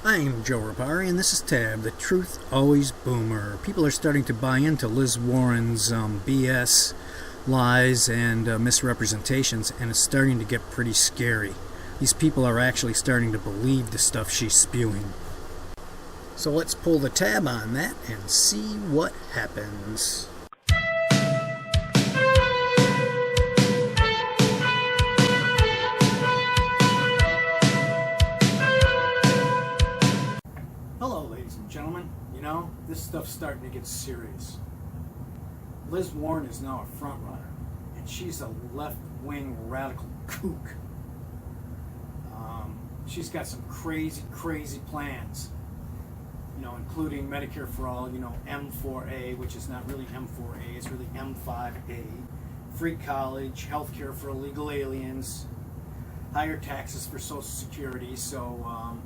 I'm Joe Rapari, and this is Tab, the Truth Always Boomer. People are starting to buy into Liz Warren's BS, lies, and misrepresentations, and it's starting to get pretty scary. These people are actually starting to believe the stuff she's spewing. So let's pull the tab on that and see what happens. Hello, ladies and gentlemen. You know, this stuff's starting to get serious. Liz Warren is now a front runner, and she's a left-wing radical kook. She's got some crazy plans, you know, including Medicare for All, you know, M4A, which is not really M4A, it's really M5A, free college, health care for illegal aliens, higher taxes for Social Security, so,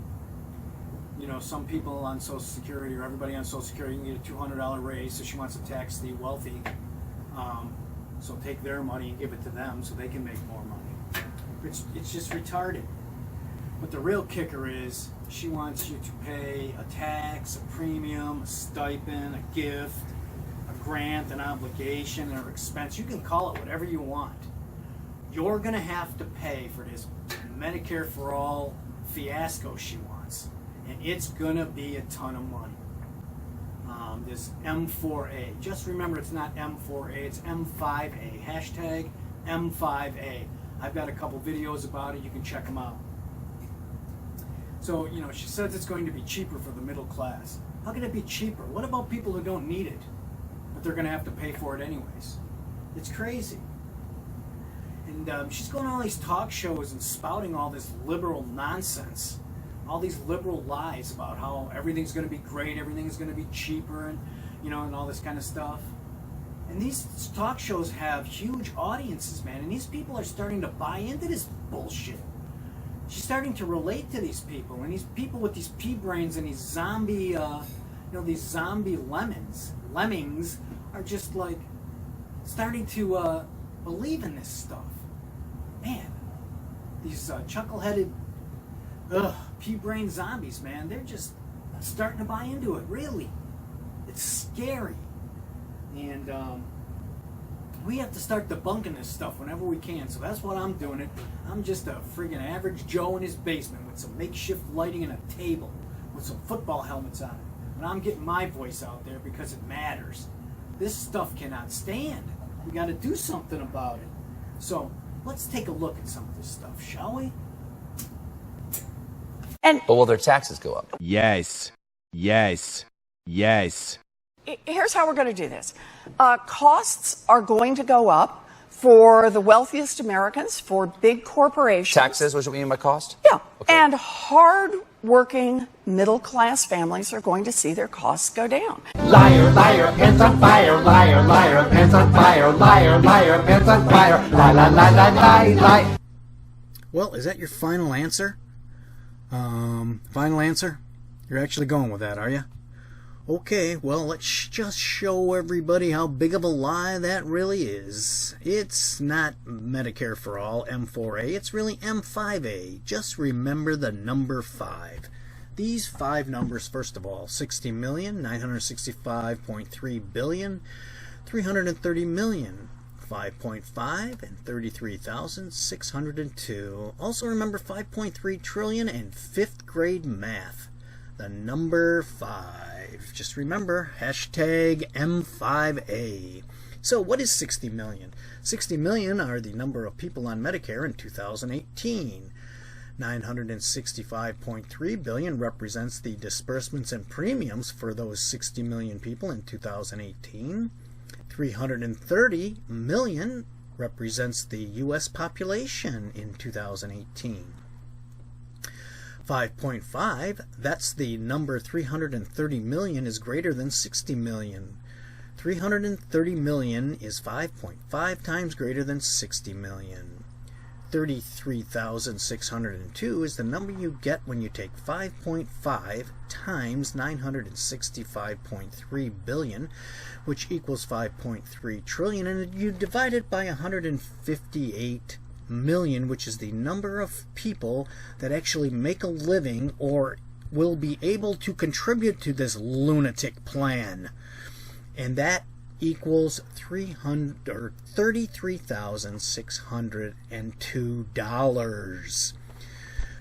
you know, some people on Social Security, or everybody on Social Security, can get a $200 raise, so she wants to tax the wealthy, so take their money and give it to them so they can make more money. It's just retarded. But the real kicker is she wants you to pay a tax, a premium, a stipend, a gift, a grant, an obligation, or expense. You can call it whatever you want. You're going to have to pay for this Medicare for All fiasco she wants. And it's going to be a ton of money. This M4A. Just remember, it's not M4A, it's M5A. Hashtag M5A. I've got a couple videos about it. You can check them out. So, you know, she says it's going to be cheaper for the middle class. How can it be cheaper? What about people who don't need it, but they're going to have to pay for it anyways? It's crazy. And she's going on all these talk shows and spouting all this liberal nonsense, all these liberal lies about how everything's going to be great, everything's going to be cheaper, and, you know, and all this kind of stuff. And these talk shows have huge audiences, man, and these people are starting to buy into this bullshit. She's starting to relate to these people, and these people with these pea brains and these zombie, these zombie lemmings are just like starting to believe in this stuff. Man, these chuckle-headed, pea brain zombies, man, they're just starting to buy into it. Really, it's scary, and we have to start debunking this stuff whenever we can, so that's what I'm doing it. I'm just a friggin' average Joe in his basement with some makeshift lighting and a table with some football helmets on it. And I'm getting my voice out there because it matters. This stuff cannot stand. We gotta do something about it. So let's take a look at some of this stuff, shall we? But will their taxes go up? Yes. Yes. Yes. Here's how we're going to do this. Costs are going to go up for the wealthiest Americans, for big corporations. Taxes, what do you mean by cost? Yeah. Okay. And hard-working middle-class families are going to see their costs go down. Liar, liar, pants on fire, liar, liar, pants on fire, liar, liar, pants on fire, lie, lie, lie, lie, lie, lie. Well, is that your final answer? Final answer? You're actually going with that, are you? Okay, well, let's just show everybody how big of a lie that really is. It's not Medicare for All, M4A, it's really M5A. Just remember the number 5. These 5 numbers, first of all, 60 million, 965.3 billion, 330 million, 5.5, and 33,602. Also remember 5.3 trillion and 5th grade math. The number 5. Just remember, hashtag M5A. So what is 60 million? 60 million are the number of people on Medicare in 2018. 965.3 billion represents the disbursements and premiums for those 60 million people in 2018. 330 million represents the U.S. population in 2018. 5.5, that's the number 330 million is greater than 60 million. 330 million is 5.5 times greater than 60 million. 33,602 is the number you get when you take 5.5 times 965.3 billion, which equals 5.3 trillion, and you divide it by 158 million, which is the number of people that actually make a living or will be able to contribute to this lunatic plan. And that equals $33,602.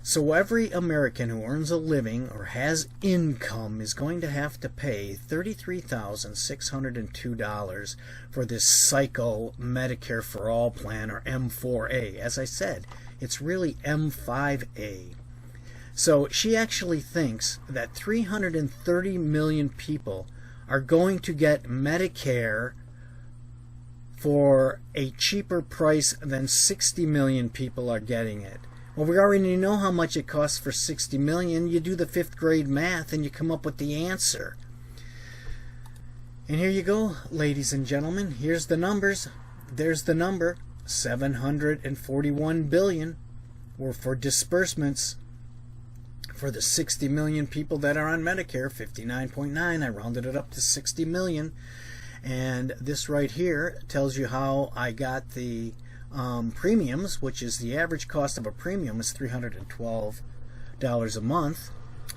So every American who earns a living or has income is going to have to pay $33,602 for this psycho Medicare for All plan, or M4A. As I said, it's really M5A. So she actually thinks that 330 million people are going to get Medicare for a cheaper price than 60 million people are getting it. Well, we already know how much it costs for 60 million. You do the 5th grade math and you come up with the answer. And here you go, ladies and gentlemen. Here's the numbers. There's the number. 741 billion were for disbursements for the 60 million people that are on Medicare. 59.9. I rounded it up to 60 million. And this right here tells you how I got the premiums, which is the average cost of a premium is $312 a month,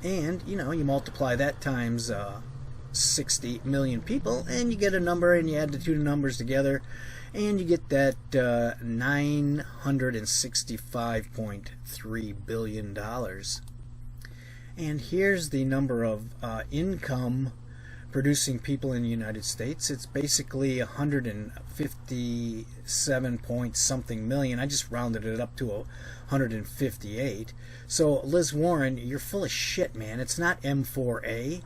and you multiply that times 60 million people and you get a number, and you add the two numbers together and you get that $965.3 billion. And here's the number of income producing people in the United States. It's basically 157 point something million. I just rounded it up to 158. So Liz Warren, you're full of shit, man. It's not M4A.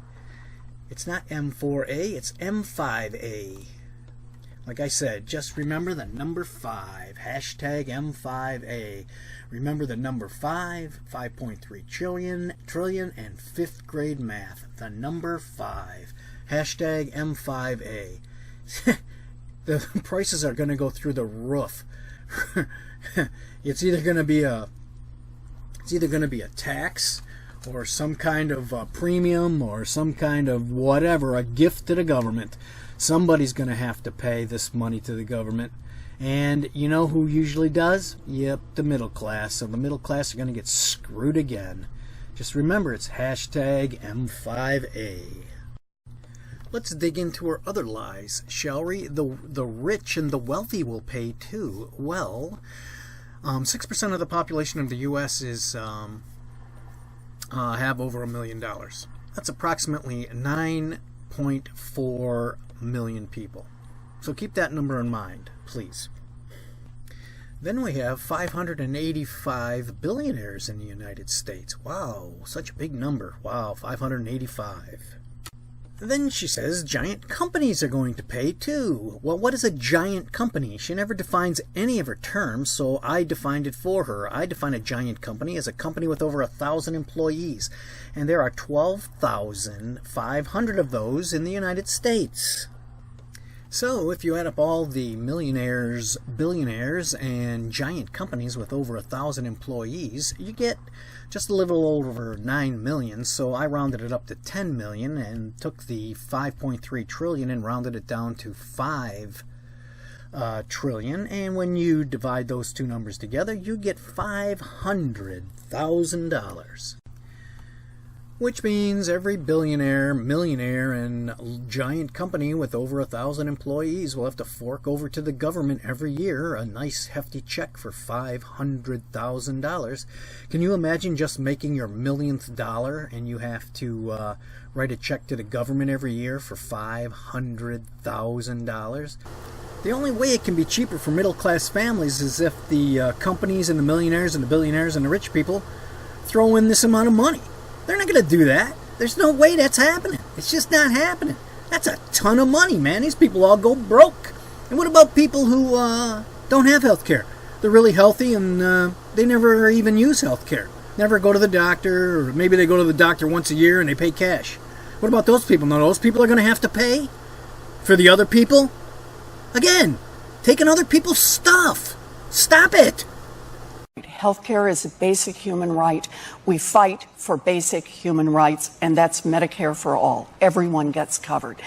It's not M4A. It's M5A. Like I said, just remember the number 5. Hashtag M5A. Remember the number 5, 5.3 trillion, and 5th grade math. The number 5. Hashtag M5A. The prices are going to go through the roof. It's either going to be a tax, or some kind of premium, or some kind of whatever, a gift to the government. Somebody's going to have to pay this money to the government. And you know who usually does? Yep, the middle class. So the middle class are going to get screwed again. Just remember, it's hashtag M5A. Let's dig into her other lies, shall we? The rich and the wealthy will pay too. Well, 6% of the population of the U.S. is have over $1 million. That's approximately 9.4 million people. So keep that number in mind, please. Then we have 585 billionaires in the United States. Wow, such a big number. Wow, 585. Then she says giant companies are going to pay too. Well, what is a giant company? She never defines any of her terms, so I defined it for her. I define a giant company as a company with over 1,000 employees, and there are 12,500 of those in the United States. So if you add up all the millionaires, billionaires, and giant companies with over 1,000 employees, you get just a little over 9 million. So I rounded it up to 10 million and took the 5.3 trillion and rounded it down to 5 trillion. And when you divide those two numbers together, you get $500,000. Which means every billionaire, millionaire, and giant company with over 1,000 employees will have to fork over to the government every year a nice hefty check for $500,000. Can you imagine just making your millionth dollar and you have to write a check to the government every year for $500,000? The only way it can be cheaper for middle-class families is if the companies and the millionaires and the billionaires and the rich people throw in this amount of money. They're not going to do that. There's no way that's happening. It's just not happening. That's a ton of money, man. These people all go broke. And what about people who don't have health care? They're really healthy and they never even use health care. Never go to the doctor, or maybe they go to the doctor once a year and they pay cash. What about those people? No, those people are going to have to pay for the other people? Again, taking other people's stuff. Stop it. Healthcare is a basic human right. We fight for basic human rights, and that's Medicare for all. Everyone gets covered.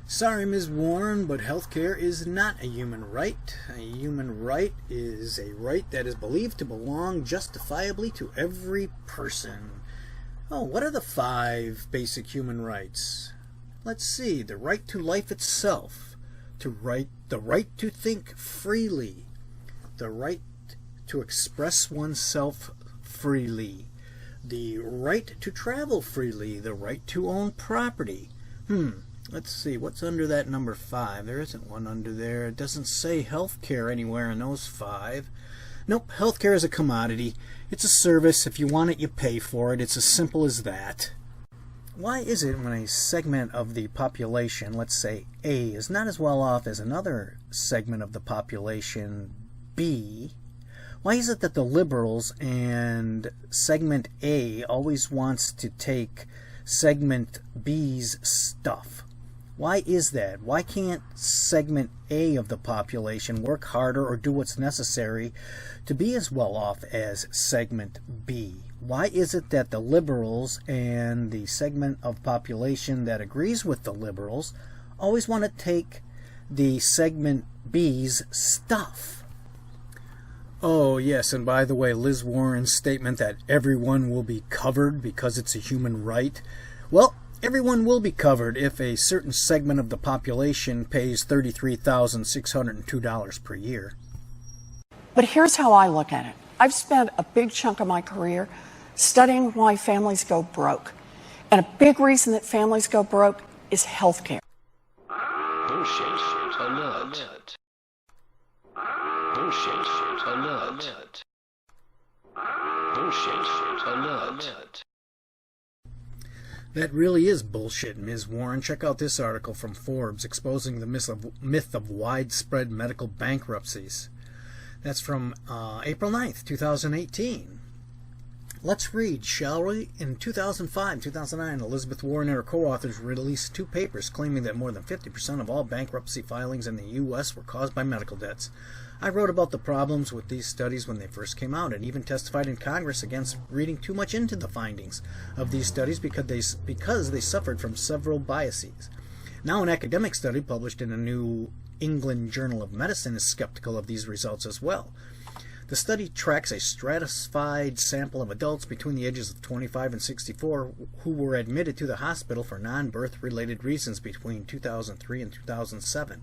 Sorry, Ms. Warren, but healthcare is not a human right. A human right is a right that is believed to belong justifiably to every person. Oh, what are the 5 basic human rights? Let's see. The right to life itself, the right to think freely, the right to express oneself freely, the right to travel freely, the right to own property. Let's see, what's under that number 5? There isn't one under there. It doesn't say health care anywhere in those 5. Nope, health care is a commodity. It's a service. If you want it, you pay for it. It's as simple as that. Why is it when a segment of the population, let's say A, is not as well off as another segment of the population, B, why is it that the liberals and segment A always wants to take segment B's stuff? Why is that? Why can't segment A of the population work harder or do what's necessary to be as well off as segment B? Why is it that the liberals and the segment of population that agrees with the liberals always want to take the segment B's stuff? Oh, yes, and by the way, Liz Warren's statement that everyone will be covered because it's a human right, well, everyone will be covered if a certain segment of the population pays $33,602 per year. But here's how I look at it. I've spent a big chunk of my career studying why families go broke. And a big reason that families go broke is health care. Bullshit alert. Bullshit alert. Bullshit alert. That really is bullshit, Ms. Warren. Check out this article from Forbes exposing the myth of widespread medical bankruptcies. That's from April 9th, 2018. Let's read, shall we? In 2005-2009, Elizabeth Warren and her co-authors released 2 papers claiming that more than 50% of all bankruptcy filings in the U.S. were caused by medical debts. I wrote about the problems with these studies when they first came out and even testified in Congress against reading too much into the findings of these studies because they suffered from several biases. Now an academic study published in a New England Journal of Medicine is skeptical of these results as well. The study tracks a stratified sample of adults between the ages of 25 and 64 who were admitted to the hospital for non-birth related reasons between 2003 and 2007.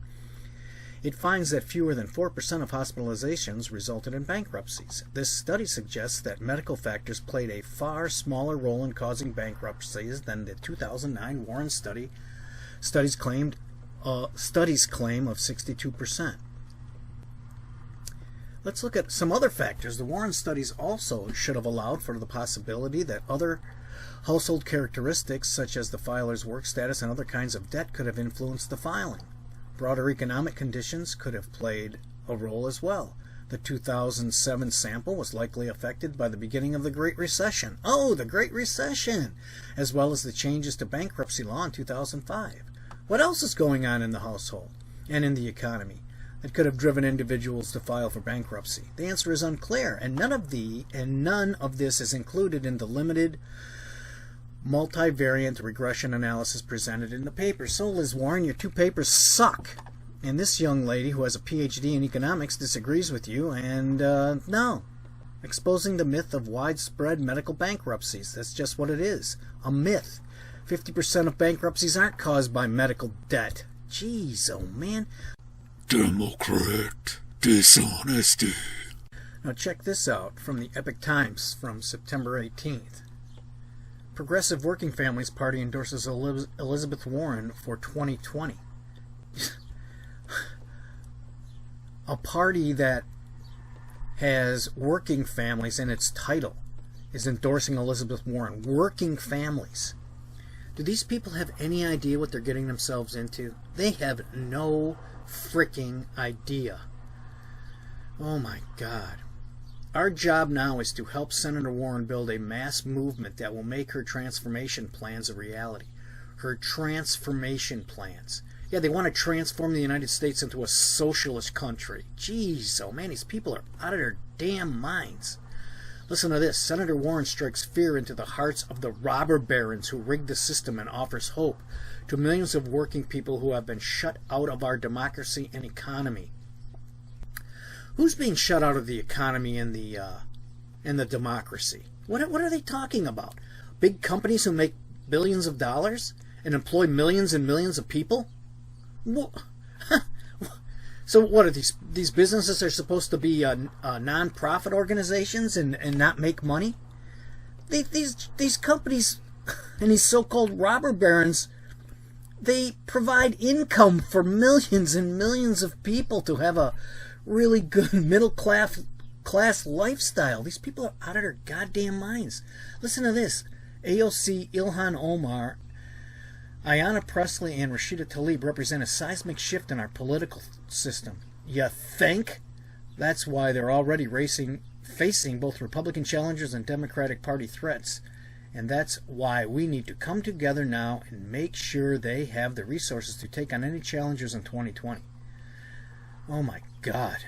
It finds that fewer than 4% of hospitalizations resulted in bankruptcies. This study suggests that medical factors played a far smaller role in causing bankruptcies than the 2009 Warren studies claim of 62%. Let's look at some other factors. The Warren studies also should have allowed for the possibility that other household characteristics, such as the filer's work status and other kinds of debt, could have influenced the filing. Broader economic conditions could have played a role as well. The 2007 sample was likely affected by the beginning of the Great Recession. Oh, the Great Recession! As well as the changes to bankruptcy law in 2005. What else is going on in the household and in the economy that could have driven individuals to file for bankruptcy? The answer is unclear, and none of this is included in the limited multivariate regression analysis presented in the paper. So, Liz Warren, your 2 papers suck. And this young lady who has a PhD in economics disagrees with you, and no. Exposing the myth of widespread medical bankruptcies. That's just what it is. A myth. 50% of bankruptcies aren't caused by medical debt. Jeez, oh man. Democrat dishonesty. Now check this out from the Epoch Times from September 18th. Progressive Working Families Party endorses Elizabeth Warren for 2020. A party that has working families in its title is endorsing Elizabeth Warren. Working families. Do these people have any idea what they're getting themselves into? They have no freaking idea. Oh my God. Our job now is to help Senator Warren build a mass movement that will make her transformation plans a reality. Her transformation plans. Yeah, they want to transform the United States into a socialist country. Jeez, oh man, these people are out of their damn minds. Listen to this. Senator Warren strikes fear into the hearts of the robber barons who rigged the system and offers hope to millions of working people who have been shut out of our democracy and economy. Who's being shut out of the economy and the democracy? What are they talking about? Big companies who make billions of dollars and employ millions and millions of people? So what are these businesses are supposed to be non-profit organizations and not make money? These companies and these so-called robber barons, they provide income for millions and millions of people to have a really good middle class lifestyle. These people are out of their goddamn minds. Listen to this. AOC, Ilhan Omar, Ayanna Pressley, and Rashida Tlaib represent a seismic shift in our political system. You think? That's why they're already facing both Republican challengers and Democratic Party threats. And that's why we need to come together now and make sure they have the resources to take on any challengers in 2020. Oh my God.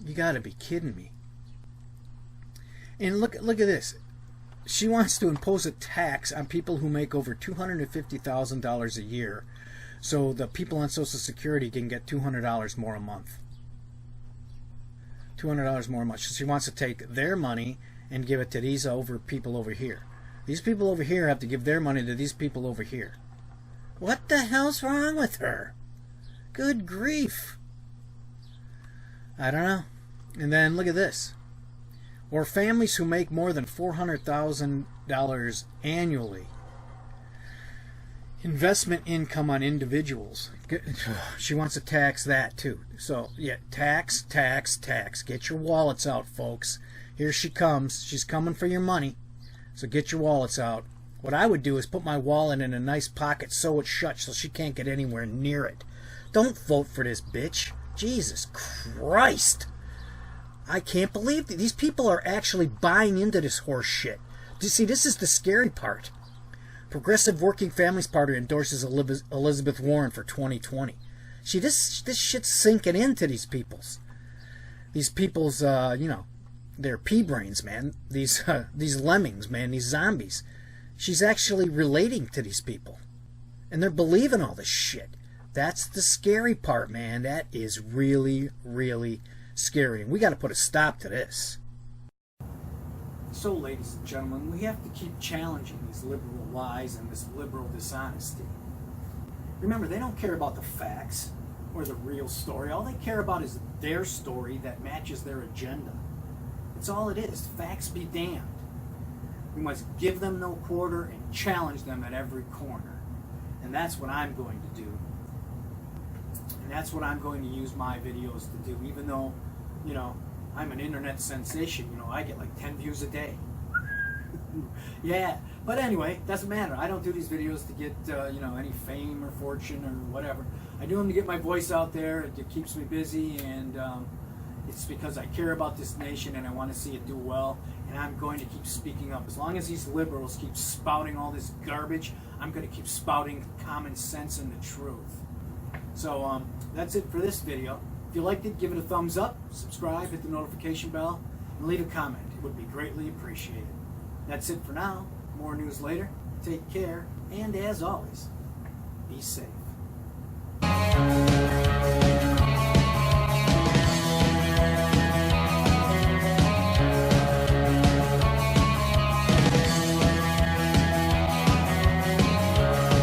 You gotta be kidding me. And look at this. She wants to impose a tax on people who make over $250,000 a year, so the people on Social Security can get $200 more a month. $200 more a month. So she wants to take their money and give it to these people over here. These people over here have to give their money to these people over here. What the hell's wrong with her? Good grief. I don't know. And then look at this. Or families who make more than $400,000 annually. Investment income on individuals. She wants to tax that too. So, yeah, tax. Get your wallets out, folks. Here she comes. She's coming for your money. So get your wallets out. What I would do is put my wallet in a nice pocket, sew it shut so she can't get anywhere near it. Don't vote for this bitch. Jesus Christ. I can't believe that these people are actually buying into this horse shit. You see, this is the scary part. Progressive Working Families Party endorses Elizabeth Warren for 2020. See, this shit's sinking into these people's. These people's, they're pea brains, man. These lemmings, man. These zombies. She's actually relating to these people, and they're believing all this shit. That's the scary part, man. That is really, really scary, and we got to put a stop to this. So, ladies and gentlemen, we have to keep challenging these liberal lies and this liberal dishonesty. Remember, they don't care about the facts or the real story. All they care about is their story that matches their agenda. It's all it is. Facts be damned. We must give them no quarter and challenge them at every corner. And that's what I'm going to do. And that's what I'm going to use my videos to do. Even though, I'm an internet sensation. I get like 10 views a day. Yeah. But anyway, doesn't matter. I don't do these videos to get, any fame or fortune or whatever. I do them to get my voice out there. It keeps me busy, and it's because I care about this nation and I want to see it do well. And I'm going to keep speaking up. As long as these liberals keep spouting all this garbage, I'm going to keep spouting common sense and the truth. So that's it for this video. If you liked it, give it a thumbs up, subscribe, hit the notification bell, and leave a comment. It would be greatly appreciated. That's it for now. More news later. Take care, and as always, be safe.